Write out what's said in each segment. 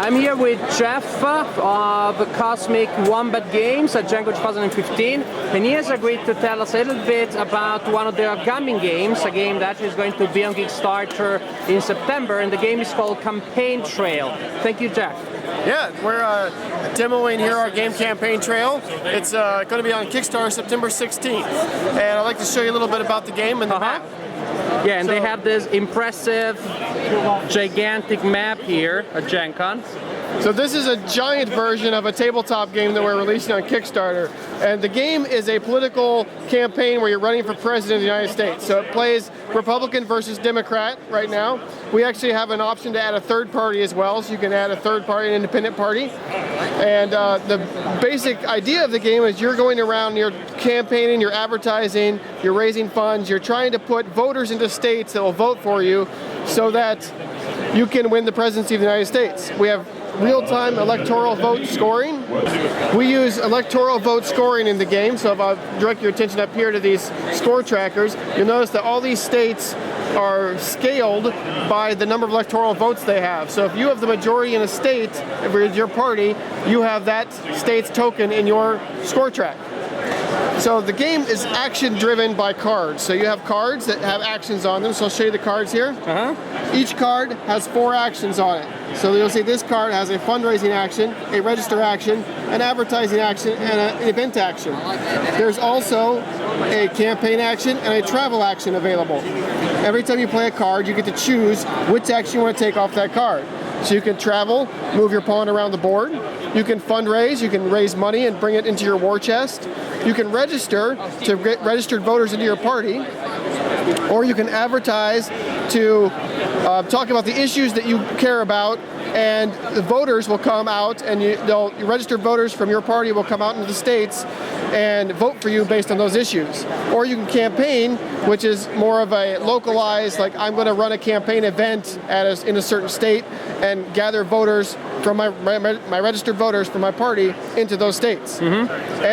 I'm here with Jeff of Cosmic Wombat Games at GenCon 2015, and he has agreed to tell us a little bit about one of their upcoming games, a game that is going to be on Kickstarter in September, and the game is called Campaign Trail. Thank you, Jeff. Yeah, we're demoing here our game Campaign Trail. It's going to be on Kickstarter September 16th, and I'd like to show you a little bit about the game and the map. Yeah, and they have this impressive, gigantic map here at GenCon. So this is a giant version of a tabletop game that we're releasing on Kickstarter. And the game is a political campaign where you're running for president of the United States. So it plays Republican versus Democrat right now. We actually have an option to add a third party as well, so you can add a third party, an independent party. And the basic idea of the game is you're going around, you're campaigning, you're advertising, you're raising funds, you're trying to put voters into states that will vote for you so that you can win the presidency of the United States. We have real-time electoral vote scoring. We use electoral vote scoring in the game, so if I direct your attention up here to these score trackers, you'll notice that all these states are scaled by the number of electoral votes they have. So if you have the majority in a state, if it's your party, you have that state's token in your score track. So the game is action-driven by cards. So you have cards that have actions on them. So I'll show you the cards here. Each card has 4 actions on it. So you'll see this card has a fundraising action, a register action, an advertising action, and an event action. There's also a campaign action and a travel action available. Every time you play a card, you get to choose which action you want to take off that card. So you can travel, move your pawn around the board. You can fundraise, you can raise money and bring it into your war chest. You can register to get registered voters into your party, or you can advertise to talk about the issues that you care about, and the voters will come out, and registered voters from your party will come out into the states and vote for you based on those issues. Or you can campaign, which is more of a localized, like I'm going to run a campaign event in a certain state and gather voters from my registered voters from my party into those states. And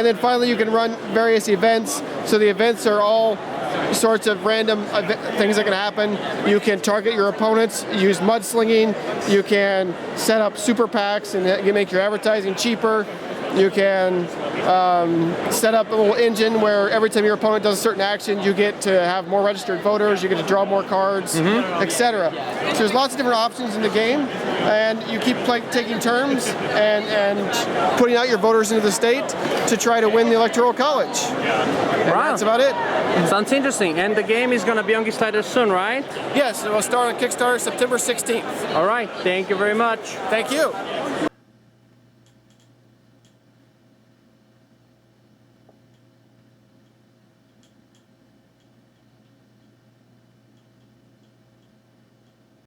then finally you can run various events. So the events are all sorts of random things that can happen. You can target your opponents, use mudslinging, you can set up super PACs and you make your advertising cheaper. You can set up a little engine where every time your opponent does a certain action, you get to have more registered voters, you get to draw more cards, etc. So there's lots of different options in the game, and you keep taking turns and putting out your voters into the state to try to win the Electoral College. And that's about it. Sounds interesting. And the game is going to be on Kickstarter soon, right? Yes, it will start on Kickstarter September 16th. All right. Thank you very much. Thank you.